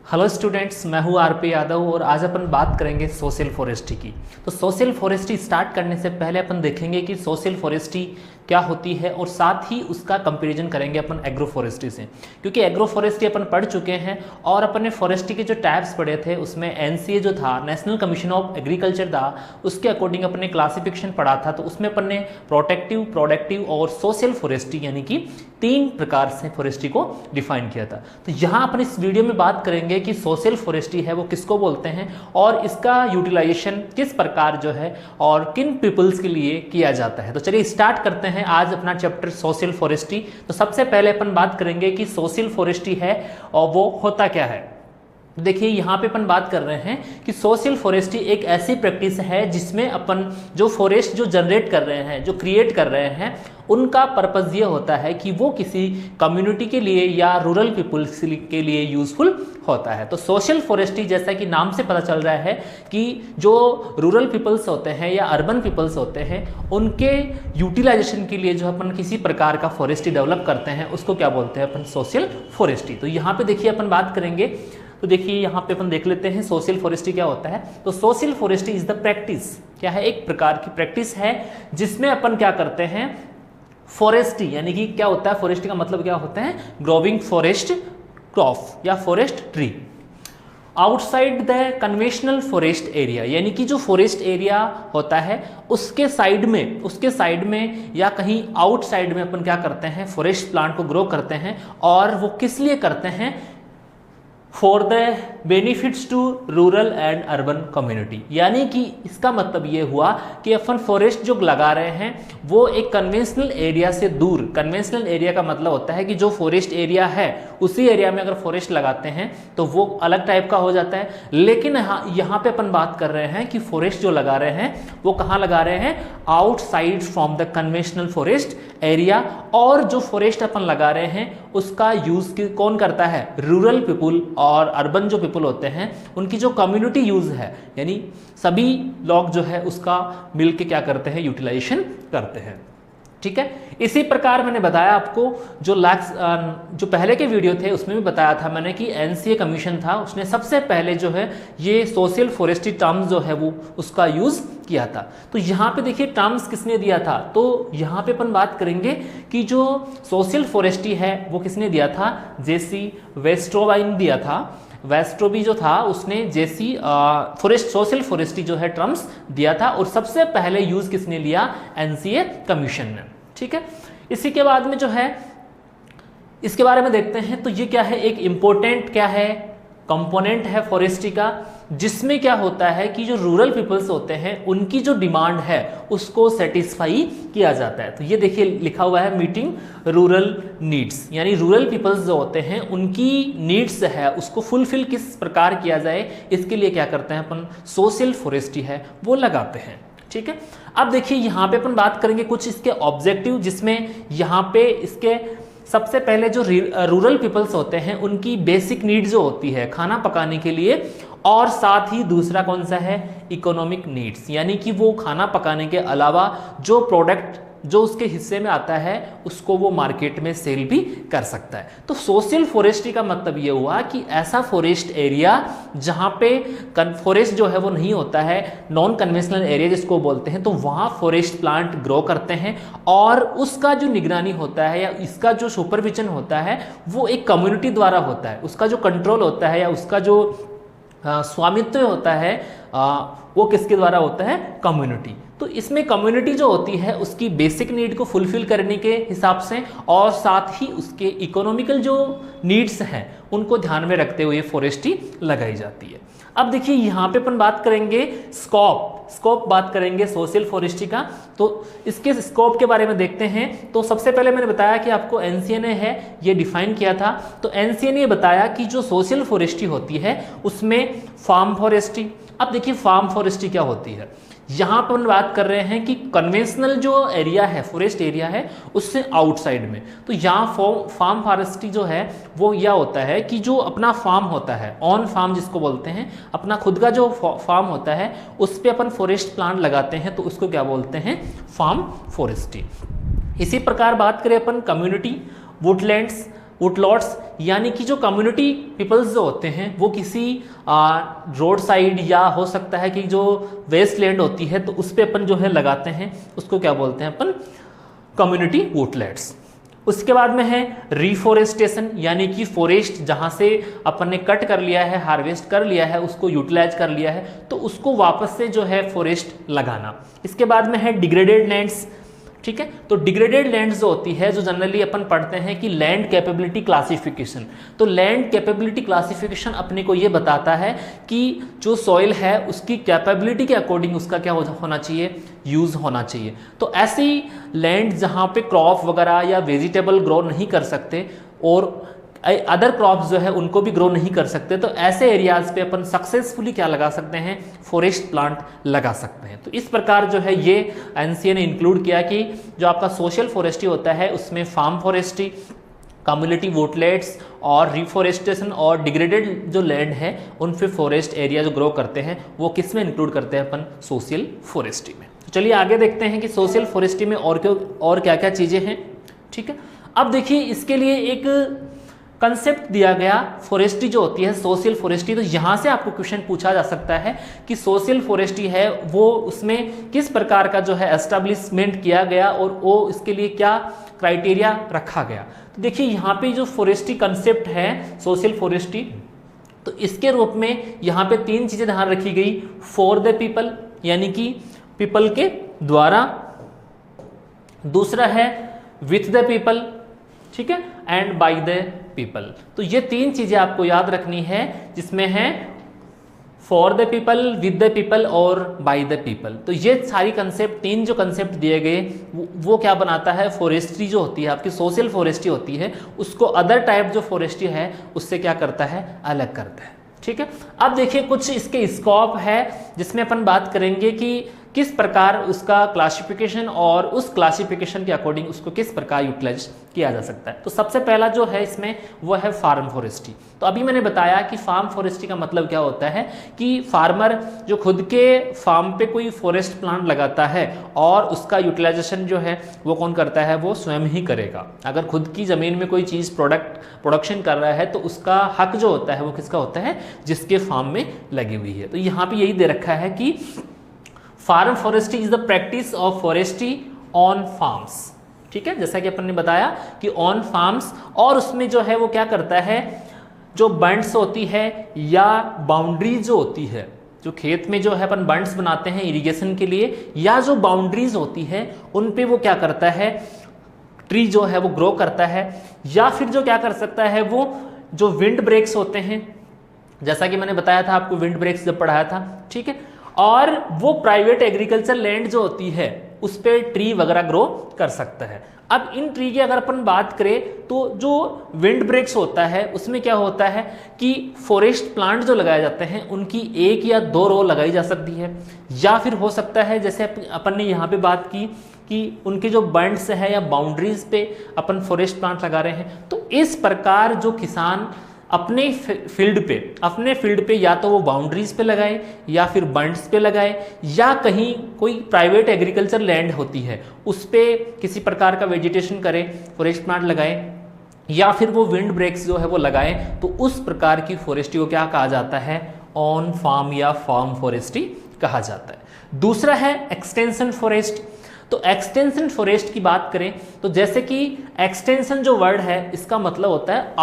Hello students, मैं हूँ RP Yadav और आज अपन बात करेंगे सोशल फॉरेस्ट्री की। तो सोशल फॉरेस्ट्री स्टार्ट करने से पहले अपन देखेंगे कि सोशल फॉरेस्ट्री क्या होती है और साथ ही उसका कंपैरिजन करेंगे अपन एग्रो फॉरेस्ट्री से, क्योंकि एग्रो फॉरेस्ट्री अपन पढ़ चुके हैं और अपन ने फॉरेस्ट्री के जो टाइप्स पढ़े थे उसमें एनसीए जो था, नेशनल कमीशन ऑफ एग्रीकल्चर था, उसके अकॉर्डिंग अपन ने क्लासिफिकेशन पढ़ा था। तो उसमें अपन ने प्रोटेक्टिव, प्रोडक्टिव और सोशल फॉरेस्ट्री यानी कि 3 प्रकार से फॉरेस्ट्री को डिफाइन किया था। तो यहाँ अपन इस वीडियो में बात करेंगे कि सोशल फॉरेस्ट्री है वो किसको बोलते हैं और इसका यूटिलाइजेशन किस प्रकार जो है और किन पीपल्स के लिए किया जाता है। तो चलिए स्टार्ट करते हैं आज अपना चैप्टर सोशल फॉरेस्ट्री। तो सबसे पहले अपन बात करेंगे कि सोशल फॉरेस्ट्री है और वो होता क्या है। देखिए यहाँ पे अपन बात कर रहे हैं कि सोशल फॉरेस्ट्री एक ऐसी प्रैक्टिस है जिसमें अपन जो फॉरेस्ट जो जनरेट कर रहे हैं, जो क्रिएट कर रहे हैं, उनका पर्पस ये होता है कि वो किसी कम्युनिटी के लिए या रूरल पीपल्स के लिए यूजफुल होता है। तो सोशल फॉरेस्ट्री जैसा कि नाम से पता चल रहा है कि जो रूरल पीपल्स होते हैं या अर्बन पीपल्स होते हैं उनके यूटिलाइजेशन के लिए जो अपन किसी प्रकार का फॉरेस्ट्री डेवलप करते हैं उसको क्या बोलते हैं अपन, सोशल फॉरेस्ट्री। तो यहाँ पे देखिए अपन बात करेंगे, तो देखिए यहाँ पे अपन देख लेते हैं सोशल फॉरेस्ट्री क्या होता है। तो social forestry is the practice, क्या है, एक प्रकार की प्रैक्टिस है जिसमें अपन क्या करते हैं, फॉरेस्ट्री यानी कि क्या होता है, फॉरेस्ट्री का मतलब क्या होता है, ग्रोविंग फॉरेस्ट क्रॉप या forest tree outside the conventional forest area, यानी कि जो फॉरेस्ट एरिया होता है उसके साइड में या कहीं आउटसाइड में अपन क्या करते हैं, फॉरेस्ट प्लांट को ग्रो करते हैं। और वो किस लिए करते हैं, for the benefits to rural and urban community, यानी कि इसका मतलब ये हुआ कि अपन फॉरेस्ट जो लगा रहे हैं वो एक कन्वेंशनल एरिया से दूर, कन्वेंशनल एरिया का मतलब होता है कि जो फॉरेस्ट एरिया है उसी एरिया में अगर फॉरेस्ट लगाते हैं तो वो अलग टाइप का हो जाता है। लेकिन यहाँ पे अपन बात कर रहे हैं कि फॉरेस्ट जो लगा रहे हैं वो कहाँ लगा रहे हैं, outside from the conventional forest area. और जो फॉरेस्ट अपन लगा रहे हैं उसका यूज कौन करता है, रूरल पीपुल और अर्बन जो पीपल होते हैं उनकी जो कम्युनिटी यूज है, यानी सभी लोग जो है उसका मिलके क्या करते हैं, यूटिलाइजेशन करते हैं। ठीक है, इसी प्रकार मैंने बताया आपको जो पहले के वीडियो थे उसमें भी बताया था मैंने कि एनसीए कमीशन था, उसने सबसे पहले जो है ये सोशल फॉरेस्ट्री टर्म्स जो है वो उसका यूज किया था। तो यहाँ पे देखिए टर्म्स किसने दिया था, तो यहाँ पे अपन बात करेंगे कि जो सोशल फॉरेस्ट्री है वो किसने दिया था, जेसी वेस्ट्रोवाइन दिया था। वेस्ट्रोबी जो था उसने जेसी सोशल फॉरेस्ट्री जो है टर्म्स दिया था और सबसे पहले यूज किसने लिया, एनसीए कमीशन ने। ठीक है, इसी के बाद में जो है इसके बारे में देखते हैं। तो ये क्या है, एक इंपॉर्टेंट क्या है, कंपोनेंट है फॉरेस्ट्री का, जिसमें क्या होता है कि जो रूरल पीपल्स होते हैं उनकी जो डिमांड है उसको सेटिस्फाई किया जाता है। तो ये देखिए लिखा हुआ है मीटिंग रूरल नीड्स, यानी रूरल पीपल्स जो होते हैं उनकी नीड्स है उसको फुलफिल किस प्रकार किया जाए, इसके लिए क्या करते हैं अपन, सोशल फॉरेस्ट्री है वो लगाते हैं। ठीक है, अब देखिए यहाँ पे अपन बात करेंगे कुछ इसके ऑब्जेक्टिव, जिसमें यहाँ पे इसके सबसे पहले जो रूरल पीपल्स होते हैं उनकी बेसिक नीड जो होती है खाना पकाने के लिए, और साथ ही दूसरा कौन सा है, इकोनॉमिक नीड्स, यानी कि वो खाना पकाने के अलावा जो प्रोडक्ट जो उसके हिस्से में आता है उसको वो मार्केट में सेल भी कर सकता है। तो सोशल फॉरेस्ट्री का मतलब ये हुआ कि ऐसा फॉरेस्ट एरिया जहाँ पे फॉरेस्ट जो है वो नहीं होता है, नॉन कन्वेंशनल एरिया जिसको बोलते हैं, तो वहाँ फॉरेस्ट प्लांट ग्रो करते हैं और उसका जो निगरानी होता है या इसका जो सुपरविजन होता है वो एक कम्युनिटी द्वारा होता है, उसका जो कंट्रोल होता है या उसका जो स्वामित्व होता है वो किसके द्वारा होता है, कम्युनिटी। तो इसमें कम्युनिटी जो होती है उसकी बेसिक नीड को फुलफिल करने के हिसाब से और साथ ही उसके इकोनॉमिकल जो नीड्स हैं उनको ध्यान में रखते हुए फॉरेस्ट्री लगाई जाती है। अब देखिए यहाँ पे अपन बात करेंगे स्कोप बात करेंगे सोशल फॉरेस्ट्री का। तो इसके स्कोप के बारे में देखते हैं। तो सबसे पहले मैंने बताया कि आपको एनसीए ने है ये डिफाइन किया था। तो एनसीए ने बताया कि जो सोशल फॉरेस्ट्री होती है उसमें फार्म फॉरेस्ट्री, अब देखिए फार्म फॉरेस्ट्री क्या होती है, यहाँ पर हम बात कर रहे हैं कि कन्वेंशनल जो एरिया है, फॉरेस्ट एरिया है, उससे आउटसाइड में। तो यहाँ फार्म फॉरेस्ट्री जो है वो यह होता है कि जो अपना फार्म होता है, ऑन फार्म जिसको बोलते हैं, अपना खुद का जो फार्म होता है उस पर अपन फॉरेस्ट प्लांट लगाते हैं तो उसको क्या बोलते हैं, फार्म फॉरेस्ट्री। इसी प्रकार बात करें अपन कम्युनिटी, वुडलैंड्स, वुडलॉट्स यानी कि जो कम्युनिटी पीपल्स जो होते हैं वो किसी रोड साइड या हो सकता है कि जो वेस्ट लैंड होती है तो उस पर अपन जो है लगाते हैं, उसको क्या बोलते हैं अपन, कम्युनिटी वुडलैंड्स। उसके बाद में है रिफॉरेस्टेशन यानी कि फॉरेस्ट जहां से अपन ने कट कर लिया है, हार्वेस्ट कर लिया है, उसको यूटिलाइज कर लिया है तो उसको वापस से जो है फॉरेस्ट लगाना। इसके बाद में है डिग्रेडेड लैंड्स, ठीक है। तो डिग्रेडेड लैंड्स जो होती है, जो जनरली अपन पढ़ते हैं कि लैंड कैपेबिलिटी क्लासिफिकेशन, तो लैंड कैपेबिलिटी क्लासिफिकेशन अपने को ये बताता है कि जो सॉइल है उसकी कैपेबिलिटी के अकॉर्डिंग उसका क्या होना चाहिए, यूज होना चाहिए। तो ऐसी लैंड जहाँ पे क्रॉप वगैरह या वेजिटेबल ग्रो नहीं कर सकते और अदर क्रॉप्स जो है उनको भी ग्रो नहीं कर सकते, तो ऐसे एरियाज पे अपन सक्सेसफुली क्या लगा सकते हैं, फॉरेस्ट प्लांट लगा सकते हैं। तो इस प्रकार जो है ये एनसीए ने इंक्लूड किया कि जो आपका सोशल फॉरेस्ट्री होता है उसमें फार्म फॉरेस्ट्री, कम्युनिटी वुडलैंड्स और रिफॉरेस्टेशन और डिग्रेडेड जो लैंड है उन पे फॉरेस्ट एरिया जो ग्रो करते हैं वो किस में इंक्लूड करते हैं अपन, सोशल फॉरेस्ट्री में। तो चलिए आगे देखते हैं कि सोशल फॉरेस्ट्री में और क्या क्या चीज़ें हैं, ठीक है। अब देखिए इसके लिए एक कंसेप्ट दिया गया फॉरेस्ट्री जो होती है, सोशल फॉरेस्ट्री। तो यहाँ से आपको क्वेश्चन पूछा जा सकता है कि सोशल फॉरेस्ट्री है वो उसमें किस प्रकार का जो है एस्टेब्लिशमेंट किया गया और वो इसके लिए क्या क्राइटेरिया रखा गया। तो देखिए यहाँ पे जो फॉरेस्ट्री कंसेप्ट है सोशल फॉरेस्ट्री, तो इसके रूप में यहाँ पे 3 चीज़ें ध्यान रखी गई। फॉर द पीपल यानी कि पीपल के द्वारा, दूसरा है विथ द पीपल, ठीक है, एंड बाय द पीपल। तो ये 3 चीजें आपको याद रखनी है जिसमें है for the people, with the people और बाय द पीपल। तो ये सारी कंसेप्ट, 3 जो कंसेप्ट दिए गए वो क्या बनाता है, फॉरेस्ट्री जो होती है आपकी सोशल फॉरेस्ट्री होती है उसको अदर टाइप जो फॉरेस्ट्री है उससे क्या करता है, अलग करता है, ठीक है। अब देखिए कुछ इसके स्कोप है जिसमें अपन बात करेंगे कि किस प्रकार उसका क्लासिफिकेशन और उस क्लासिफिकेशन के अकॉर्डिंग उसको किस प्रकार यूटिलाइज किया जा सकता है। तो सबसे पहला जो है इसमें वो है फार्म फॉरेस्ट्री। तो अभी मैंने बताया कि फार्म फॉरेस्ट्री का मतलब क्या होता है कि फार्मर जो खुद के फार्म पे कोई फॉरेस्ट प्लांट लगाता है और उसका यूटिलाइजेशन जो है वो कौन करता है, वो स्वयं ही करेगा। अगर खुद की ज़मीन में कोई चीज़ प्रोडक्शन कर रहा है तो उसका हक जो होता है वो किसका होता है, जिसके फार्म में लगी हुई है। तो यहाँ पे यही दे रखा है कि farm forestry is the practice of forestry on farms, ठीक है। जैसा कि अपन ने बताया कि ऑन फार्म्स, और उसमें जो है वो क्या करता है, जो बंड्स होती है या बाउंड्रीज जो होती है, जो खेत में जो है अपन बंड्स बनाते हैं इरिगेशन के लिए, या जो बाउंड्रीज होती है उन पे वो क्या करता है, ट्री जो है वो ग्रो करता है। या फिर जो क्या कर सकता है, वो जो विंड ब्रेक्स होते हैं, जैसा कि मैंने बताया था आपको विंड ब्रेक्स जब पढ़ाया था, ठीक है। और वो प्राइवेट एग्रीकल्चर लैंड जो होती है उस पे ट्री वगैरह ग्रो कर सकता है। अब इन ट्री की अगर अपन बात करें तो जो विंड ब्रेक्स होता है उसमें क्या होता है कि फॉरेस्ट प्लांट जो लगाए जाते हैं उनकी 1 या 2 रो लगाई जा सकती है, या फिर हो सकता है जैसे अपन ने यहाँ पे बात की कि उनके जो बंड्स है या बाउंड्रीज पे अपन फॉरेस्ट प्लांट लगा रहे हैं। तो इस प्रकार जो किसान अपने फील्ड पे या तो वो बाउंड्रीज पे लगाए या फिर बंड्स पे लगाए, या कहीं कोई प्राइवेट एग्रीकल्चर लैंड होती है उस पे किसी प्रकार का वेजिटेशन करे, फॉरेस्ट प्लांट लगाए, या फिर वो विंड ब्रेक्स जो है वो लगाए, तो उस प्रकार की फॉरेस्ट्री को क्या कहा जाता है, ऑन फार्म या फार्म फॉरेस्ट्री कहा जाता है। दूसरा है एक्सटेंशन फॉरेस्ट। तो एक्सटेंशन फॉरेस्ट की बात करें तो जैसे कि एक्सटेंशन जो वर्ड है इसका मतलब होता है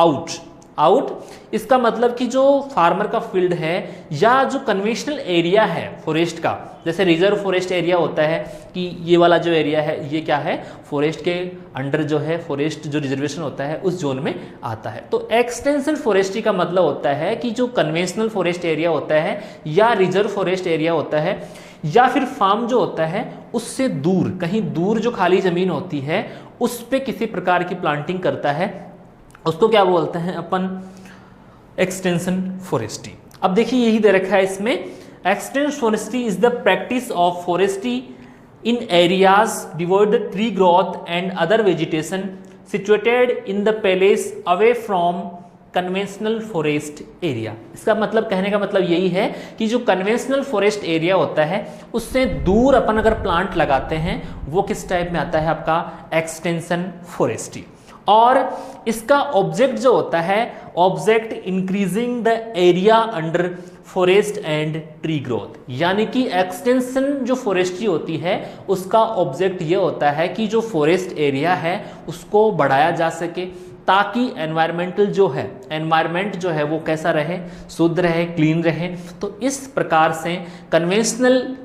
आउट, इसका मतलब कि जो फार्मर का फील्ड है या जो कन्वेंशनल एरिया है फॉरेस्ट का, जैसे रिजर्व फॉरेस्ट एरिया होता है कि ये वाला जो एरिया है ये क्या है, फॉरेस्ट के अंडर जो है फॉरेस्ट जो रिजर्वेशन होता है उस जोन में आता है। तो एक्सटेंशन फॉरेस्ट्री का मतलब होता है कि जो कन्वेंशनल फॉरेस्ट एरिया होता है या रिजर्व फॉरेस्ट एरिया होता है या फिर फार्म जो होता है उससे दूर, कहीं दूर जो खाली जमीन होती है उस पे किसी प्रकार की प्लांटिंग करता है, उसको क्या बोलते हैं अपन, एक्सटेंशन फॉरेस्ट्री। अब देखिए यही दे रखा है इसमें, extension forestry is the practice of forestry in areas devoid the tree growth and other vegetation situated in the places away from conventional forest area. इसका मतलब, कहने का मतलब यही है कि जो कन्वेंशनल फॉरेस्ट एरिया होता है उससे दूर अपन अगर प्लांट लगाते हैं वो किस टाइप में आता है आपका, एक्सटेंशन फॉरेस्ट्री। और इसका ऑब्जेक्ट जो होता है, object increasing the area under forest and tree growth, यानी कि एक्सटेंशन जो फॉरेस्ट्री होती है उसका ऑब्जेक्ट ये होता है कि जो फॉरेस्ट एरिया है उसको बढ़ाया जा सके, ताकि एनवायरमेंटल जो है, एनवायरमेंट जो है वो कैसा रहे, शुद्ध रहे, क्लीन रहे। तो इस प्रकार से कन्वेंशनल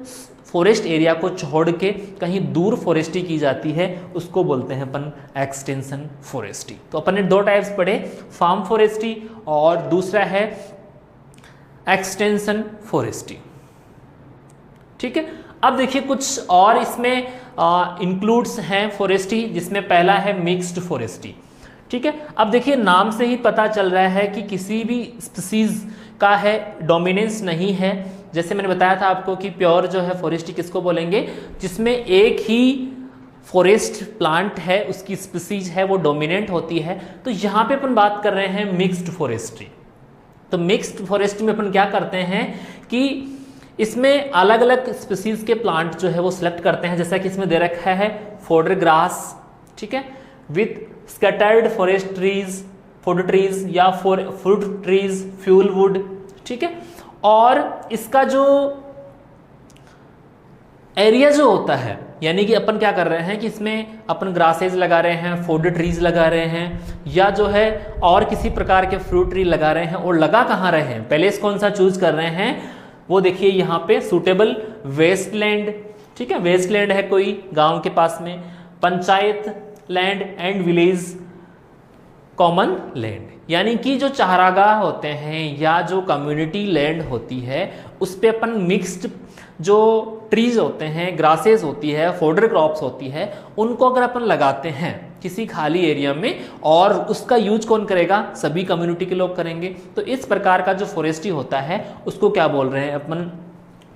फॉरेस्ट एरिया को छोड़ के कहीं दूर फॉरेस्ट्री की जाती है, उसको बोलते हैं अपन एक्सटेंशन फॉरेस्ट्री। तो अपन ने दो टाइप्स पढ़े, फार्म फॉरेस्ट्री और दूसरा है एक्सटेंशन फॉरेस्ट्री। ठीक है, अब देखिए कुछ और इसमें इंक्लूड्स हैं फॉरेस्ट्री, जिसमें पहला है मिक्स्ड फॉरेस्ट्री। ठीक है, अब देखिए नाम से ही पता चल रहा है कि किसी भी स्पीसीज का है डोमिनेंस नहीं है। जैसे मैंने बताया था आपको कि प्योर जो है फॉरेस्ट्री किसको बोलेंगे, जिसमें एक ही फॉरेस्ट प्लांट है, उसकी स्पीसीज है, वो डोमिनेंट होती है। तो यहाँ पे अपन बात कर रहे हैं मिक्स्ड फॉरेस्ट्री। तो मिक्स्ड फॉरेस्ट्री में अपन क्या करते हैं कि इसमें अलग अलग स्पीसीज के प्लांट जो है वो सिलेक्ट करते हैं, जैसा कि इसमें दे रखा है फोडर ग्रास, ठीक है, with scattered forest trees, food trees या फ्रूट ट्रीज, फ्यूल वुड। ठीक है, और इसका जो एरिया जो होता है, यानी कि अपन क्या कर रहे हैं कि इसमें अपन ग्रासेज लगा रहे हैं, फूड ट्रीज लगा रहे हैं, या जो है और किसी प्रकार के फ्रूट ट्री लगा रहे हैं, और लगा कहाँ रहे हैं, पहले कौन सा चूज कर रहे हैं, वो देखिए यहाँ पे सूटेबल वेस्टलैंड। ठीक है, वेस्टलैंड है कोई गांव के पास में, panchayat land and village common land, यानी कि जो चारागाह होते हैं या जो कम्युनिटी लैंड होती है उस पे अपन मिक्स्ड जो ट्रीज होते हैं, ग्रासेस होती है, फोडर क्रॉप्स होती है, उनको अगर अपन लगाते हैं किसी खाली एरिया में, और उसका यूज कौन करेगा, सभी कम्युनिटी के लोग करेंगे। तो इस प्रकार का जो फॉरेस्ट्री होता है उसको क्या बोल रहे हैं अपन,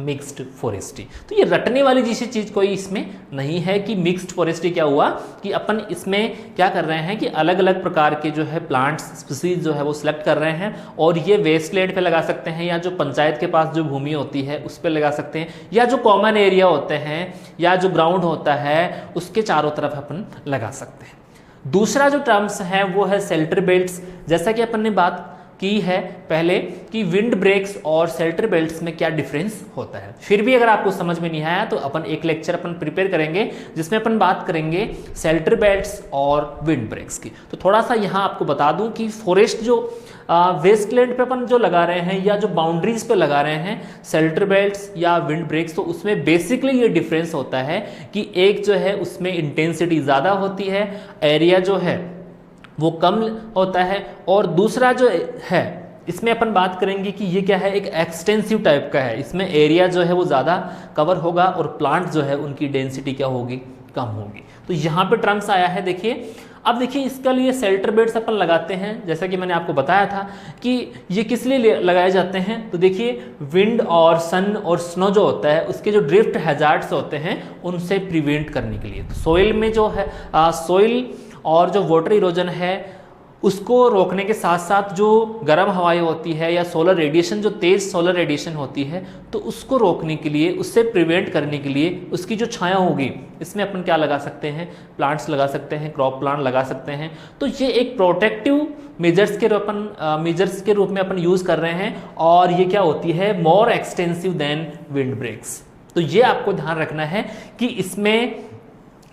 मिक्स्ड फॉरेस्ट्री। तो ये रटने वाली जैसी चीज कोई इसमें नहीं है कि मिक्स्ड फॉरेस्ट्री क्या हुआ कि अपन इसमें क्या कर रहे हैं कि अलग अलग प्रकार के जो है प्लांट्स स्पीसीज जो है वो सिलेक्ट कर रहे हैं, और ये वेस्टलैंड पे लगा सकते हैं, या जो पंचायत के पास जो भूमि होती है उस पर लगा सकते हैं, या जो कॉमन एरिया होते हैं या जो ग्राउंड होता है उसके चारों तरफ अपन लगा सकते हैं। दूसरा जो टर्म्स है वो है शेल्टर बेल्ट्स। जैसा कि अपन ने बात की है पहले कि विंड ब्रेक्स और शेल्टर बेल्ट्स में क्या डिफरेंस होता है, फिर भी अगर आपको समझ में नहीं आया तो अपन एक लेक्चर अपन प्रिपेयर करेंगे जिसमें अपन बात करेंगे शेल्टर बेल्ट्स और विंड ब्रेक्स की। तो थोड़ा सा यहाँ आपको बता दूं कि फॉरेस्ट जो वेस्टलैंड पे अपन जो लगा रहे हैं या जो बाउंड्रीज पे लगा रहे हैं शेल्टर बेल्ट्स या विंड ब्रेक्स, तो उसमें बेसिकली ये डिफरेंस होता है कि एक जो है उसमें इंटेंसिटी ज़्यादा होती है, एरिया जो है वो कम होता है, और दूसरा जो है इसमें अपन बात करेंगे कि ये क्या है, एक एक्सटेंसिव टाइप का है, इसमें एरिया जो है वो ज़्यादा कवर होगा और प्लांट जो है उनकी डेंसिटी क्या होगी, कम होगी। तो यहाँ पे टर्म्स आया है देखिए। अब देखिए इसके लिए शेल्टर बेड्स अपन लगाते हैं, जैसा कि मैंने आपको बताया था कि ये किस लिए लगाए जाते हैं। तो देखिए विंड और सन और स्नो जो होता है उसके जो ड्रिफ्ट हैजार्ड्स होते हैं उनसे प्रिवेंट करने के लिए। तो सोइल में जो है सोइल और जो वाटर इरोजन है उसको रोकने के साथ साथ जो गर्म हवाएं होती है या सोलर रेडिएशन, जो तेज़ सोलर रेडिएशन होती है, तो उसको रोकने के लिए, उससे प्रिवेंट करने के लिए उसकी जो छाया होगी इसमें अपन क्या लगा सकते हैं, प्लांट्स लगा सकते हैं, क्रॉप प्लांट लगा सकते हैं। तो ये एक प्रोटेक्टिव मेजर्स के रूप में अपन यूज़ कर रहे हैं, और ये क्या होती है, मोर एक्सटेंसिव देन विंड ब्रेक्स। तो ये आपको ध्यान रखना है कि इसमें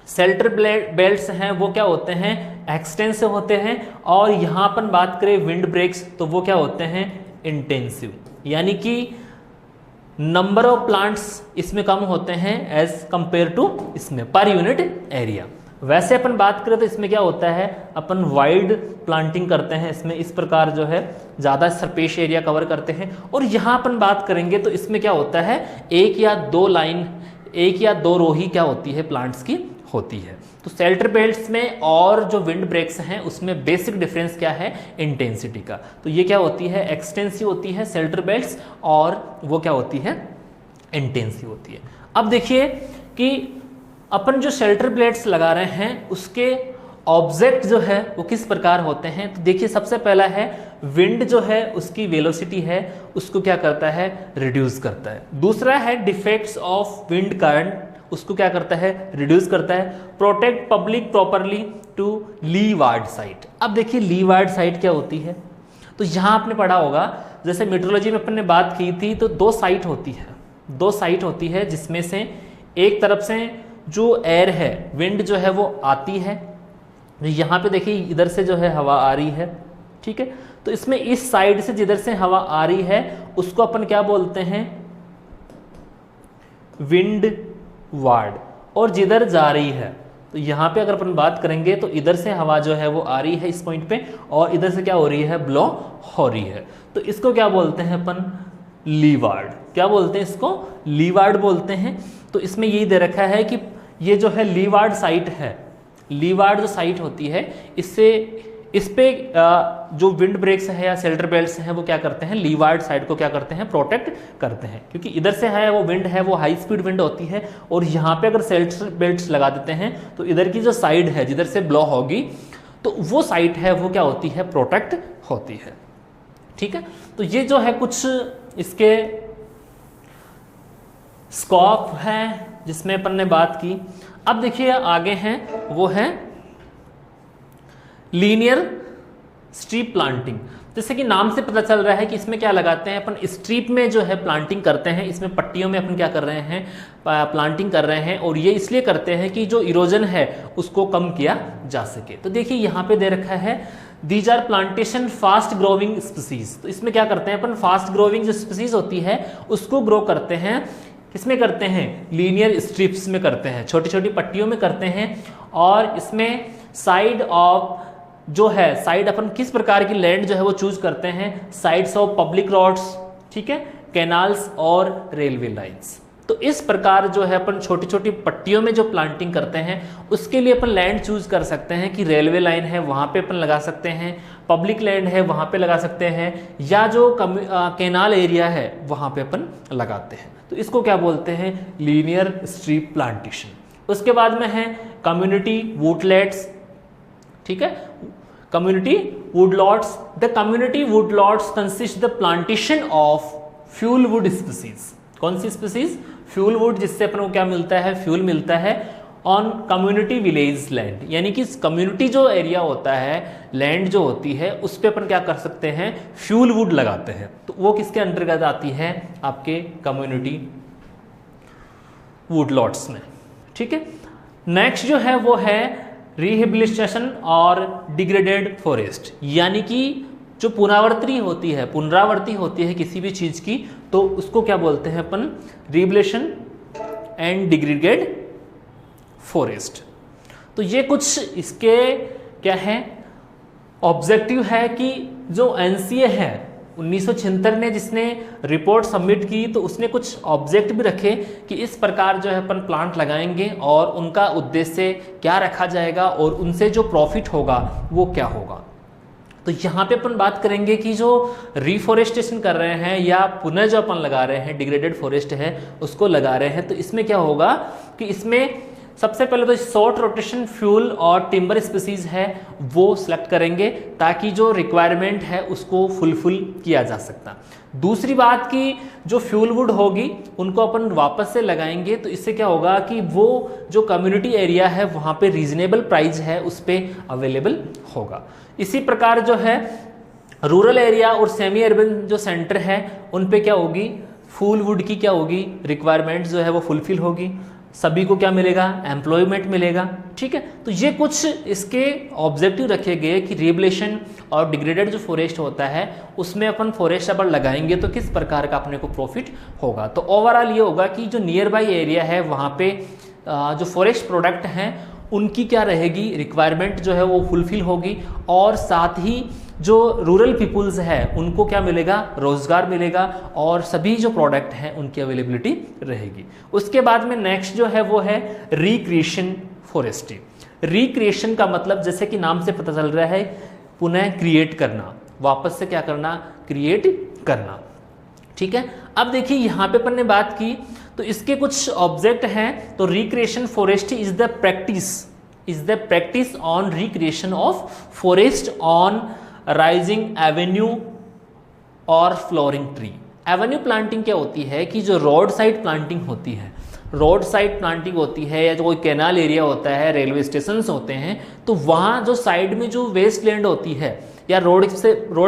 शेल्टर बेल्ट्स हैं वो क्या होते हैं, एक्सटेंसिव होते हैं, और यहाँ अपन बात करें विंड ब्रेक्स तो वो क्या होते हैं, इंटेंसिव, यानी कि नंबर ऑफ प्लांट्स इसमें कम होते हैं एज कंपेयर टू इसमें पर यूनिट एरिया। वैसे अपन बात करें तो इसमें क्या होता है, अपन वाइड प्लांटिंग करते हैं, इसमें इस प्रकार जो है ज़्यादा सरफेस एरिया कवर करते हैं। और यहाँ अपन बात करेंगे तो इसमें क्या होता है, एक या दो रो ही क्या होती है, प्लांट्स की होती है। तो शेल्टर बेल्ट्स में और जो विंड ब्रेक्स हैं उसमें बेसिक डिफरेंस क्या है, इंटेंसिटी का। तो ये क्या होती है, एक्सटेंसिव होती है शेल्टर बेल्ट्स, और वो क्या होती है, इंटेंसिव होती है। अब देखिए कि अपन जो शेल्टर बेल्ट्स लगा रहे हैं उसके ऑब्जेक्ट जो है वो किस प्रकार होते हैं। तो देखिए सबसे पहला है विंड जो है उसकी वेलोसिटी है उसको क्या करता है, रिड्यूस करता है। दूसरा है डिफेक्ट्स ऑफ विंड करंट उसको क्या करता है, रिड्यूस करता है। Protect public properly to leeward site. अब देखिए लीवार्ड साइट क्या होती है, तो यहाँ आपने पढ़ा होगा, जैसे मेट्रोलॉजी में अपन ने बात की थी, तो दो साइट होती है जिसमें से एक तरफ से जो एयर है, विंड जो है वो आती है, यहाँ पे देखिए इधर से जो है हवा आ रही है, ठीक है। तो इसमें इस साइड से जिधर से हवा आ रही है उसको अपन क्या बोलते हैं, विंड वार्ड। और जिधर जा रही है, तो यहाँ पे अगर अपन बात करेंगे तो इधर से हवा जो है वो आ रही है इस पॉइंट पे, और इधर से क्या हो रही है, ब्लो हो रही है, तो इसको क्या बोलते हैं अपन, लीवार्ड। क्या बोलते हैं इसको, लीवार्ड बोलते हैं। तो इसमें यही दे रखा है कि ये जो है लीवार्ड साइट है, लीवार्ड जो साइट होती है, इस पे जो विंड ब्रेक्स है या शेल्टर बेल्ट्स हैं वो क्या करते हैं, लीवार्ड साइड को क्या करते हैं, प्रोटेक्ट करते हैं। क्योंकि इधर से है वो विंड है वो हाई स्पीड विंड होती है, और यहाँ पे अगर शेल्टर बेल्ट्स लगा देते हैं तो इधर की जो साइड है जिधर से ब्लो होगी, तो वो साइट है वो क्या होती है, प्रोटेक्ट होती है, ठीक है। तो ये जो है कुछ इसके स्कोप है जिसमें अपन ने बात की। अब देखिए आगे हैं वो है लीनियर स्ट्रीप प्लांटिंग। जैसे कि नाम से पता चल रहा है कि इसमें क्या लगाते हैं अपन, स्ट्रीप में जो है प्लांटिंग करते हैं, इसमें पट्टियों में अपन क्या कर रहे हैं, प्लांटिंग कर रहे हैं, और ये इसलिए करते हैं कि जो इरोजन है उसको कम किया जा सके। तो देखिए यहाँ पे दे रखा है these are plantation fast growing species. तो इसमें क्या करते हैं अपन, फास्ट ग्रोविंग जो स्पीसीज होती है उसको ग्रो करते हैं, किसमें करते हैं, लीनियर स्ट्रिप्स में करते हैं, छोटी छोटी पट्टियों में करते हैं। और इसमें साइड ऑफ जो है, साइड अपन किस प्रकार की लैंड जो है वो चूज करते हैं, साइड्स ऑफ पब्लिक रोड्स, ठीक है, कैनाल्स और रेलवे लाइंस। तो इस प्रकार जो है अपन छोटी छोटी पट्टियों में जो प्लांटिंग करते हैं उसके लिए अपन लैंड चूज कर सकते हैं कि रेलवे लाइन है वहाँ पे अपन लगा सकते हैं, पब्लिक लैंड है वहाँ पे लगा सकते हैं, या जो कैनाल एरिया है वहाँ पे अपन लगाते हैं। तो इसको क्या बोलते हैं, लीनियर स्ट्रीप प्लांटेशन। उसके बाद में है कम्युनिटी वुडलैंड्स, ठीक है, community woodlots. The community woodlots consist the plantation of fuel wood species. कौन सी स्पीसीज, फ्यूल वुड, जिससे अपन को क्या मिलता है, फ्यूल मिलता है। ऑन कम्युनिटी विलेज लैंड, यानी कि कम्युनिटी जो एरिया होता है, लैंड जो होती है उस पर अपन क्या कर सकते हैं, फ्यूल वुड लगाते हैं। तो वो किसके अंतर्गत आती है, आपके कम्युनिटी वुडलॉट्स में, ठीक है। नेक्स्ट जो है वो है रिहेबिलिटेशन और डिग्रेडेड फॉरेस्ट, यानी कि जो पुनरावृत्ति होती है किसी भी चीज की, तो उसको क्या बोलते हैं अपन, रिहेबिलिटेशन एंड डिग्रेडेड फॉरेस्ट। तो ये कुछ इसके क्या है ऑब्जेक्टिव है कि जो एनसीए है 1976 ने जिसने रिपोर्ट सबमिट की, तो उसने कुछ ऑब्जेक्ट भी रखे कि इस प्रकार जो है अपन प्लांट लगाएंगे और उनका उद्देश्य क्या रखा जाएगा और उनसे जो प्रॉफिट होगा वो क्या होगा। तो यहाँ पे अपन बात करेंगे कि जो रिफॉरेस्टेशन कर रहे हैं या पुनः जो अपन लगा रहे हैं, डिग्रेडेड फॉरेस्ट है उसको लगा रहे हैं, तो इसमें क्या होगा कि इसमें सबसे पहले तो शॉर्ट रोटेशन फ्यूल और टिम्बर स्पीसीज है वो सिलेक्ट करेंगे ताकि जो रिक्वायरमेंट है उसको फुलफिल किया जा सकता। दूसरी बात कि जो फ्यूल वुड होगी उनको अपन वापस से लगाएंगे, तो इससे क्या होगा कि वो जो कम्युनिटी एरिया है वहाँ पे रीजनेबल प्राइस है उस पर अवेलेबल होगा। इसी प्रकार जो है रूरल एरिया और सेमी अर्बन जो सेंटर है उन पे क्या होगी, फ्यूल वुड की क्या होगी, रिक्वायरमेंट जो है वो फुलफिल होगी, सभी को क्या मिलेगा, एम्प्लॉयमेंट मिलेगा, ठीक है। तो ये कुछ इसके ऑब्जेक्टिव रखे गए कि रिहेबिलिटेशन और डिग्रेडेड जो फॉरेस्ट होता है उसमें अपन फॉरेस्ट अगर लगाएंगे तो किस प्रकार का अपने को प्रॉफिट होगा। तो ओवरऑल ये होगा कि जो नियर बाई एरिया है वहाँ पे जो फॉरेस्ट प्रोडक्ट हैं उनकी क्या रहेगी, रिक्वायरमेंट जो है वो फुलफिल होगी, और साथ ही जो रूरल पीपुल्स है उनको क्या मिलेगा, रोजगार मिलेगा, और सभी जो प्रोडक्ट हैं उनकी अवेलेबिलिटी रहेगी। उसके बाद में नेक्स्ट जो है वो है रिक्रिएशन फॉरेस्ट्री। रिक्रिएशन का मतलब जैसे कि नाम से पता चल रहा है पुनः क्रिएट करना, वापस से क्या करना, क्रिएट करना, ठीक है। अब देखिए यहाँ पे अपन ने बात की तो इसके कुछ ऑब्जेक्ट हैं। तो recreation forestry is the practice on recreation of forest on rising Avenue और फ्लोरिंग ट्री। एवेन्यू प्लांटिंग क्या होती है कि जो रोड साइड प्लांटिंग होती है, रोड साइड प्लांटिंग होती है या जो कोई कैनाल एरिया होता है, रेलवे स्टेशन होते हैं, तो वहाँ जो साइड में जो वेस्ट लैंड होती है या रोड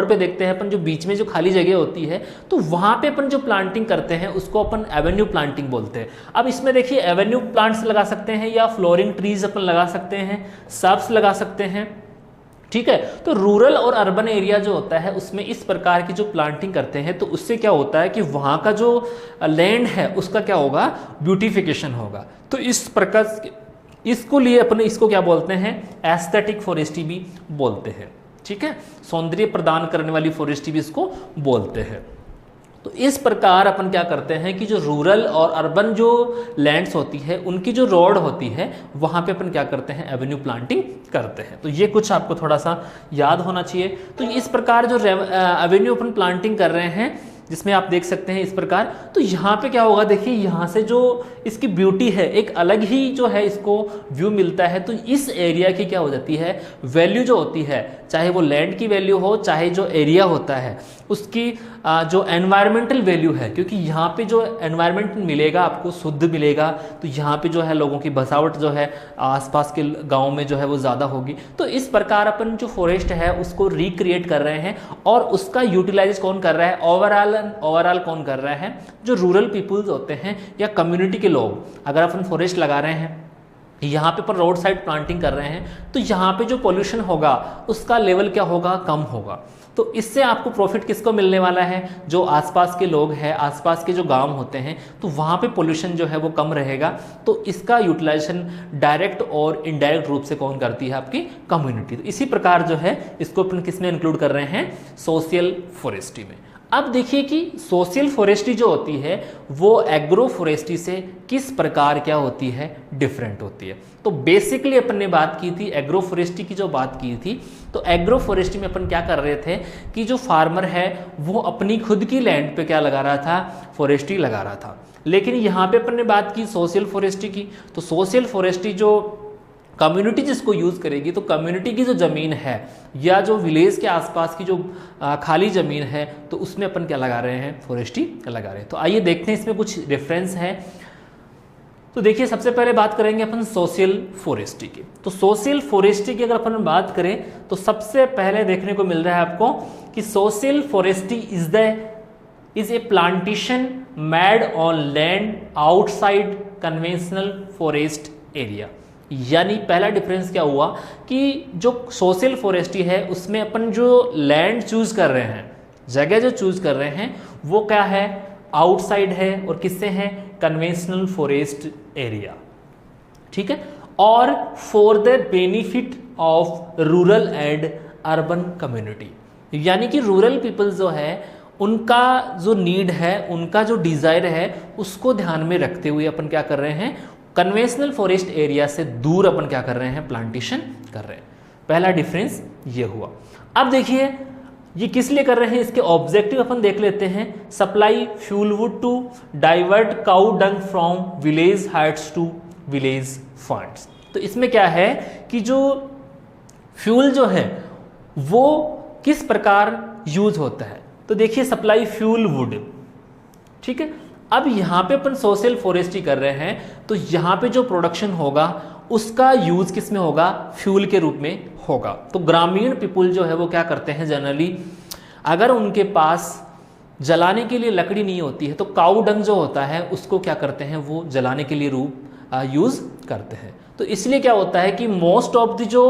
पे देखते हैं अपन जो बीच में जो खाली जगह होती है, तो वहाँ पे अपन जो प्लांटिंग करते हैं उसको अपन एवेन्यू प्लांटिंग बोलते हैं। अब इसमें देखिए एवेन्यू प्लांट्स लगा सकते हैं या फ्लोरिंग ट्रीज अपन लगा सकते हैं, सब्स लगा सकते हैं, ठीक है। तो रूरल और अर्बन एरिया जो होता है उसमें इस प्रकार की जो प्लांटिंग करते हैं तो उससे क्या होता है कि वहाँ का जो लैंड है उसका क्या होगा, ब्यूटिफिकेशन होगा। तो इस प्रकार इसको लिए अपने इसको क्या बोलते हैं, एस्थेटिक फॉरेस्ट्री भी बोलते हैं, ठीक है। सौंदर्य प्रदान करने वाली फॉरेस्ट्री भी इसको बोलते हैं। तो इस प्रकार अपन क्या करते हैं कि जो रूरल और अर्बन जो लैंड्स होती है उनकी जो रोड होती है वहाँ पे अपन क्या करते हैं, एवेन्यू प्लांटिंग करते हैं। तो ये कुछ आपको थोड़ा सा याद होना चाहिए। तो इस प्रकार जो एवेन्यू अपन प्लांटिंग कर रहे हैं जिसमें आप देख सकते हैं इस प्रकार, तो यहाँ पे क्या होगा, देखिए यहाँ से जो इसकी ब्यूटी है एक अलग ही जो है इसको व्यू मिलता है। तो इस एरिया की क्या हो जाती है, वैल्यू जो होती है, चाहे वो लैंड की वैल्यू हो चाहे जो एरिया होता है उसकी जो एनवायरमेंटल वैल्यू है, क्योंकि यहाँ पे जो एनवायरमेंट मिलेगा आपको शुद्ध मिलेगा, तो यहाँ पे जो है लोगों की बसावट जो है आसपास के गाँव में जो है वो ज़्यादा होगी। तो इस प्रकार अपन जो फॉरेस्ट है उसको रिक्रिएट कर रहे हैं और उसका यूटिलाइज कौन कर रहा है, ओवरऑल कौन कर रहा है, जो रूरल पीपल्स होते हैं या कम्युनिटी के लोग। अगर अपन फॉरेस्ट लगा रहे हैं, यहाँ पे पर रोड साइड प्लांटिंग कर रहे हैं, तो यहाँ पे जो पोल्यूशन होगा उसका लेवल क्या होगा, कम होगा। तो इससे आपको प्रॉफिट किसको मिलने वाला है, जो आसपास के लोग हैं, आसपास के जो गांव होते हैं, तो वहाँ पे पोल्यूशन जो है वो कम रहेगा। तो इसका यूटिलाइजेशन डायरेक्ट और इनडायरेक्ट रूप से कौन करती है, आपकी कम्युनिटी। तो इसी प्रकार जो है इसको अपन किसमें इंक्लूड कर रहे हैं, सोशल फॉरेस्ट्री में। अब देखिए कि सोशल फॉरेस्ट्री जो होती है वो एग्रो फॉरेस्ट्री से किस प्रकार क्या होती है, डिफरेंट होती है। तो बेसिकली अपन ने बात की थी एग्रो फॉरेस्ट्री की, जो बात की थी तो एग्रो फॉरेस्ट्री में अपन क्या कर रहे थे कि जो फार्मर है वो अपनी खुद की लैंड पे क्या लगा रहा था, फॉरेस्ट्री लगा रहा था। लेकिन यहाँ पे अपन ने बात की सोशल फॉरेस्ट्री की, तो सोशल फॉरेस्ट्री जो कम्युनिटी जिसको यूज़ करेगी, तो कम्युनिटी की जो ज़मीन है या जो विलेज के आसपास की जो खाली ज़मीन है, तो उसमें अपन क्या लगा रहे हैं, फॉरेस्ट्री लगा रहे हैं। तो आइए देखते हैं इसमें कुछ रेफरेंस है। तो देखिए सबसे पहले बात करेंगे अपन सोशल फॉरेस्ट्री की। तो सोशल फॉरेस्ट्री की अगर अपन बात करें तो सबसे पहले देखने को मिल रहा है आपको कि social forestry is a plantation made on land outside conventional forest area. यानी पहला डिफरेंस क्या हुआ कि जो सोशल फॉरेस्ट्री है उसमें अपन जो लैंड चूज कर रहे हैं, जगह जो चूज कर रहे हैं वो क्या है, आउटसाइड है और किससे है, कन्वेंशनल फॉरेस्ट एरिया, ठीक है। और for the benefit of rural and urban community, यानी कि रूरल पीपल जो है उनका जो नीड है, उनका जो डिजायर है, उसको ध्यान में रखते हुए अपन क्या कर रहे हैं, कन्वेंशनल फॉरेस्ट एरिया से दूर अपन क्या कर रहे हैं, प्लांटेशन कर रहे हैं। पहला डिफरेंस ये हुआ। अब देखिए ये किस लिए कर रहे हैं, इसके ऑब्जेक्टिव अपन देख लेते हैं। Supply fuel wood to divert cow dung from village heights to village funds. तो इसमें क्या है कि जो फ्यूल जो है वो किस प्रकार यूज होता है, तो देखिए सप्लाई फ्यूल वुड, ठीक है। अब यहाँ पे अपन सोशल फॉरेस्ट्री कर रहे हैं, तो यहाँ पे जो प्रोडक्शन होगा उसका यूज किस में होगा, फ्यूल के रूप में होगा। तो ग्रामीण पीपुल जो है वो क्या करते हैं, जनरली अगर उनके पास जलाने के लिए लकड़ी नहीं होती है तो काऊ डंग जो होता है उसको क्या करते हैं, वो जलाने के लिए यूज करते हैं। तो इसलिए क्या होता है कि मोस्ट ऑफ द जो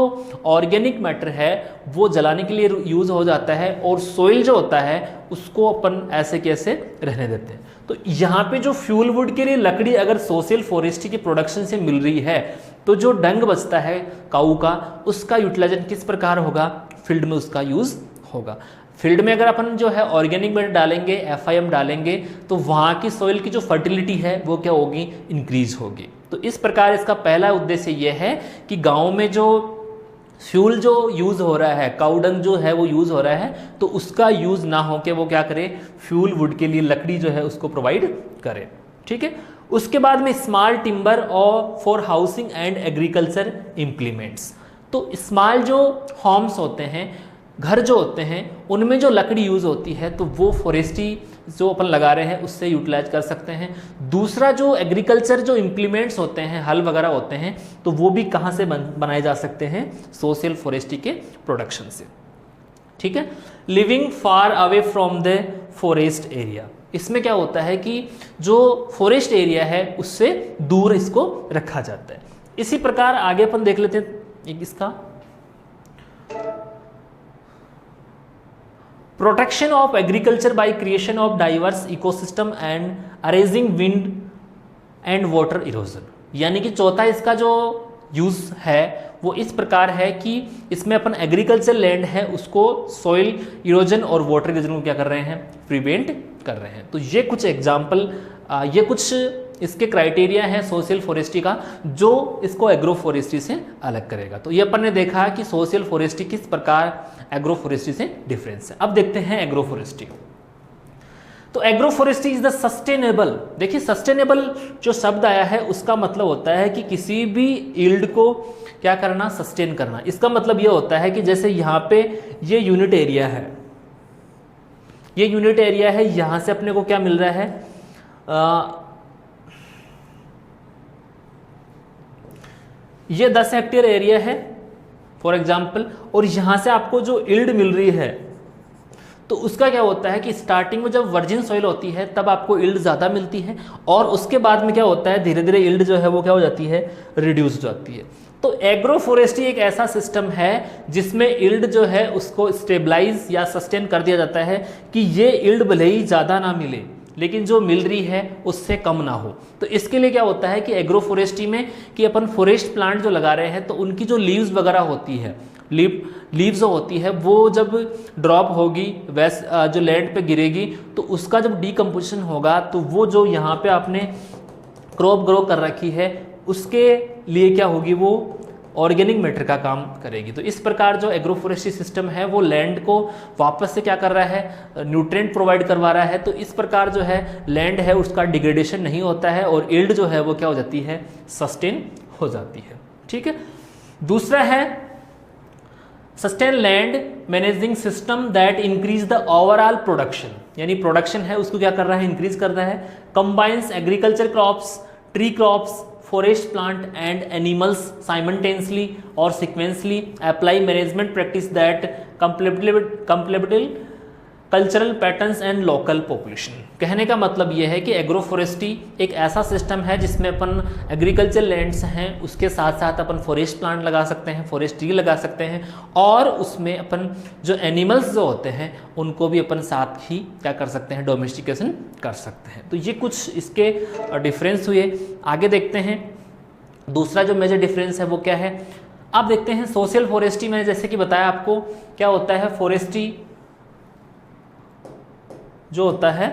ऑर्गेनिक मैटर है वो जलाने के लिए यूज हो जाता है और सोइल जो होता है उसको अपन ऐसे कैसे रहने देते हैं। तो यहाँ पे जो फ्यूल वुड के लिए लकड़ी अगर सोशल फॉरेस्ट्री की प्रोडक्शन से मिल रही है, तो जो डंग बचता है काऊ का, उसका यूटिलाइजेशन किस प्रकार होगा, फील्ड में उसका यूज होगा। फील्ड में अगर अपन जो है ऑर्गेनिक मैटर डालेंगे, FIM डालेंगे, तो वहाँ की सोइल की जो फर्टिलिटी है वो क्या होगी, इंक्रीज होगी। तो इस प्रकार इसका पहला उद्देश्य ये है कि गांव में जो फ्यूल जो यूज हो रहा है, काउडंग जो है वो यूज हो रहा है, तो उसका यूज ना हो के वो क्या करे, फ्यूल वुड के लिए लकड़ी जो है उसको प्रोवाइड करे, ठीक है। उसके बाद में स्मॉल टिम्बर और for housing and agriculture implements. तो स्मॉल जो होम्स होते हैं, घर जो होते हैं, उनमें जो लकड़ी यूज होती है तो वो फॉरेस्ट्री जो अपन लगा रहे हैं उससे यूटिलाइज कर सकते हैं। दूसरा जो एग्रीकल्चर जो इम्प्लीमेंट्स होते हैं, हल वगैरह होते हैं, तो वो भी कहाँ से बनाए जा सकते हैं, सोशल फॉरेस्ट्री के प्रोडक्शन से। ठीक है, living far away from the forest area, इसमें क्या होता है कि जो फॉरेस्ट एरिया है उससे दूर इसको रखा जाता है। इसी प्रकार आगे अपन देख लेते हैं एक इसका protection of agriculture by creation of diverse ecosystem and arresting wind and water erosion, यानी कि चौथा इसका जो यूज है वो इस प्रकार है कि इसमें अपन एग्रीकल्चर लैंड है उसको सॉइल इरोजन और वाटर इरोजन को क्या कर रहे हैं, प्रिवेंट कर रहे हैं। तो ये कुछ एग्जाम्पल, ये कुछ इसके क्राइटेरिया है सोशल फॉरेस्ट्री का जो इसको एग्रो फॉरेस्ट्री से अलग करेगा। तो ये अपन ने देखा कि सोशल फॉरेस्ट्री किस प्रकार एग्रो फॉरेस्ट्री से डिफरेंस है। अब देखते हैं एग्रो फॉरेस्ट्री। तो agro forestry is the sustainable, देखिए सस्टेनेबल जो शब्द आया है उसका मतलब होता है कि किसी भी यील्ड को क्या करना, सस्टेन करना। इसका मतलब ये होता है कि जैसे यहाँ पे ये यूनिट एरिया है, ये यूनिट एरिया है, यहाँ से अपने को क्या मिल रहा है, ये 10 हेक्टेयर एरिया है फॉर एग्जाम्पल, और यहाँ से आपको जो यील्ड मिल रही है तो उसका क्या होता है कि स्टार्टिंग में जब वर्जिन सॉइल होती है तब आपको यील्ड ज़्यादा मिलती है, और उसके बाद में क्या होता है धीरे धीरे यील्ड जो है वो क्या हो जाती है, रिड्यूस हो जाती है। तो एग्रो फॉरेस्ट्री एक ऐसा सिस्टम है जिसमें यील्ड जो है उसको स्टेबलाइज या सस्टेन कर दिया जाता है कि ये यील्ड भले ही ज़्यादा ना मिले लेकिन जो मिल रही है उससे कम ना हो। तो इसके लिए क्या होता है कि एग्रो फॉरेस्ट्री में कि अपन फॉरेस्ट प्लांट जो लगा रहे हैं तो उनकी जो लीव्स वगैरह होती है, लीव्स जो होती है वो जब ड्रॉप होगी जो लैंड पे गिरेगी तो उसका जब डीकम्पोजिशन होगा तो वो जो यहाँ पे आपने क्रॉप ग्रो कर रखी है उसके लिए क्या होगी, वो ऑर्गेनिक मैटर का काम करेगी। तो इस प्रकार जो एग्रो फॉरेस्ट्री सिस्टम है वो लैंड को वापस से क्या कर रहा है, न्यूट्रिएंट प्रोवाइड करवा रहा है। तो इस प्रकार जो है लैंड है उसका डिग्रेडेशन नहीं होता है और यील्ड जो है वो क्या हो जाती है, सस्टेन हो जाती है। ठीक है, दूसरा है sustain land managing system that increase the overall production, यानी प्रोडक्शन है उसको क्या कर रहा है, इंक्रीज कर रहा है। Combines agriculture crops, tree crops, forest plant and animals simultaneously or sequentially, apply management practice that compatible cultural patterns and local population. कहने का मतलब यह है कि एग्रो फॉरेस्ट्री एक ऐसा सिस्टम है जिसमें अपन एग्रीकल्चर लैंड्स हैं उसके साथ साथ अपन फॉरेस्ट प्लांट लगा सकते हैं, फॉरेस्ट ट्री लगा सकते हैं, और उसमें अपन जो एनिमल्स जो होते हैं उनको भी अपन साथ ही क्या कर सकते हैं, डोमेस्टिकेशन कर सकते हैं। तो ये कुछ इसके डिफरेंस हुए। आगे देखते हैं दूसरा जो मेजर डिफरेंस है वो क्या है। अब देखते हैं सोशल फॉरेस्ट्री में जैसे कि बताया आपको क्या होता है, फॉरेस्ट्री जो होता है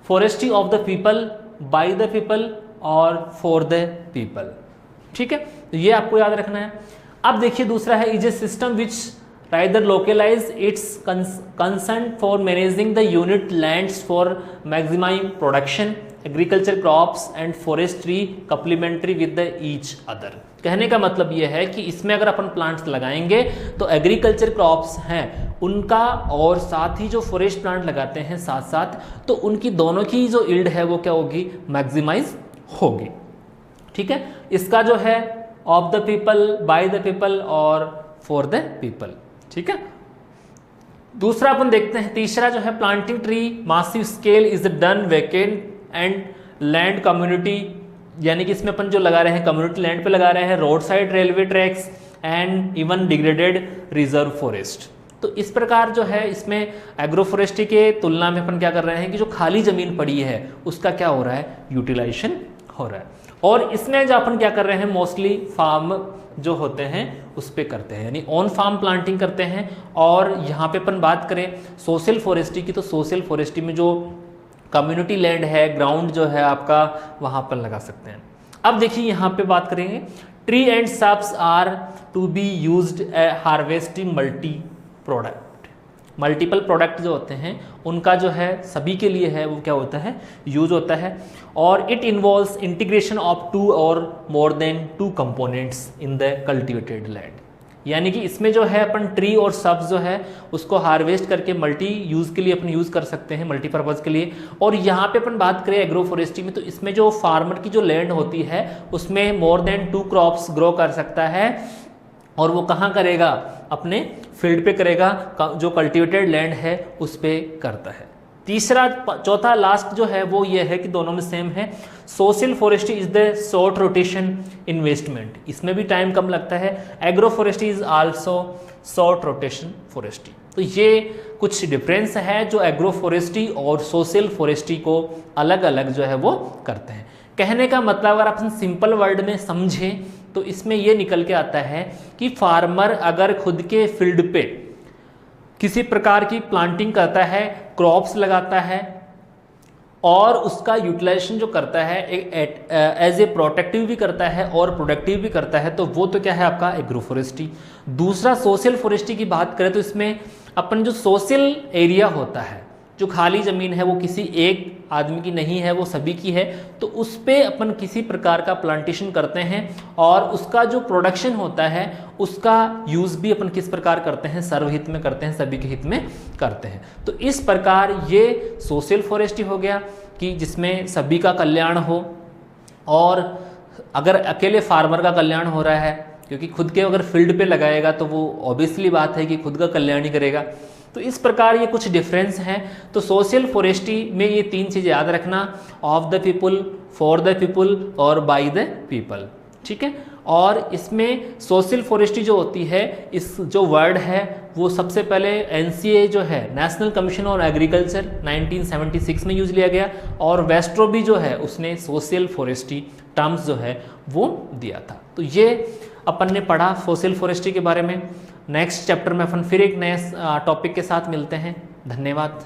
forestry of the people, by the people और फॉर द पीपल। ठीक है, तो ये आपको याद रखना है। अब देखिए दूसरा है is a system which rather localize its concern for managing the unit lands for maximize production, agriculture crops and forestry complementary with the each other. कहने का मतलब ये है कि इसमें अगर अपन प्लांट्स लगाएंगे तो एग्रीकल्चर क्रॉप्स हैं उनका और साथ ही जो फॉरेस्ट प्लांट लगाते हैं साथ साथ, तो उनकी दोनों की जो यील्ड है वो क्या होगी, मैक्सिमाइज होगी। ठीक है, इसका जो है of the people, by the people और फॉर द पीपल। ठीक है, दूसरा अपन देखते हैं तीसरा जो है planting tree massive scale is done vacant and land community, यानी कि इसमें अपन जो लगा रहे हैं कम्युनिटी लैंड पे लगा रहे हैं, road side railway tracks and even degraded reserve forest. तो इस प्रकार जो है इसमें एग्रो फॉरेस्ट्री के तुलना में अपन क्या कर रहे हैं कि जो खाली जमीन पड़ी है उसका क्या हो रहा है, यूटिलाइजेशन हो रहा है। और इसमें जो अपन क्या कर रहे हैं मोस्टली फार्म जो होते हैं उस पे करते हैं, यानी ऑन फार्म प्लांटिंग करते हैं। और यहाँ पे अपन बात करें सोशल फॉरेस्ट्री की, तो सोशल फॉरेस्ट्री में जो कम्युनिटी लैंड है, ग्राउंड जो है आपका, वहाँ पर लगा सकते हैं। अब देखिए यहाँ पे बात करेंगे tree and subs are to be used harvesting multiple product जो होते हैं उनका जो है सभी के लिए है वो क्या होता है, यूज होता है। और इट इन्वॉल्व्स इंटीग्रेशन ऑफ 2 और more than 2 components in the cultivated land, यानी कि इसमें जो है अपन ट्री और सब्स जो है उसको हार्वेस्ट करके मल्टी यूज़ के लिए अपन यूज़ कर सकते हैं, मल्टीपर्पज़ के लिए। और यहाँ पे अपन बात करें एग्रो फॉरेस्ट्री में, तो इसमें जो फार्मर की जो लैंड होती है उसमें मोर देन 2 क्रॉप्स ग्रो कर सकता है, और वो कहाँ करेगा, अपने फील्ड पे करेगा, जो कल्टिवेटेड लैंड है उस पे करता है। चौथा लास्ट जो है वो ये है कि दोनों में सेम है, social forestry is the short rotation investment, इसमें भी टाइम कम लगता है। Agro forestry is also short rotation forestry. तो ये कुछ डिफरेंस है जो एग्रो फॉरेस्ट्री और सोशल फॉरेस्ट्री को अलग अलग जो है वो करते हैं। कहने का मतलब अगर आप सिंपल वर्ड में समझें तो इसमें ये निकल के आता है कि फार्मर अगर खुद के फील्ड पे किसी प्रकार की प्लांटिंग करता है, क्रॉप्स लगाता है और उसका यूटिलाइजेशन जो करता है एज ए प्रोटेक्टिव भी करता है और प्रोडक्टिव भी करता है, तो वो तो क्या है आपका एग्रो फॉरेस्ट्री। दूसरा सोशल फॉरेस्ट्री की बात करें तो इसमें अपन जो सोशल एरिया होता है, जो खाली ज़मीन है वो किसी एक आदमी की नहीं है, वो सभी की है, तो उस पर अपन किसी प्रकार का प्लांटेशन करते हैं और उसका जो प्रोडक्शन होता है उसका यूज़ भी अपन किस प्रकार करते हैं, सर्वहित में करते हैं, सभी के हित में करते हैं। तो इस प्रकार ये सोशल फॉरेस्ट्री हो गया कि जिसमें सभी का कल्याण हो, और अगर अकेले फार्मर का कल्याण हो रहा है क्योंकि खुद के अगर फील्ड पे लगाएगा तो वो ऑब्वियसली बात है कि खुद का कल्याण ही करेगा। तो इस प्रकार ये कुछ डिफरेंस हैं। तो सोशल फॉरेस्ट्री में ये 3 चीज़ें याद रखना, of the people, for the people और बाय द पीपल, ठीक है। और इसमें सोशल फॉरेस्ट्री जो होती है, इस जो वर्ड है वो सबसे पहले NCA जो है नेशनल कमीशन ऑन एग्रीकल्चर 1976 में यूज लिया गया, और वेस्ट्रो भी जो है उसने सोशल फॉरेस्ट्री टर्म्स जो है वो दिया था। तो ये अपन ने पढ़ा सोशल फॉरेस्ट्री के बारे में। नेक्स्ट चैप्टर में अपन फिर एक नए टॉपिक के साथ मिलते हैं। धन्यवाद।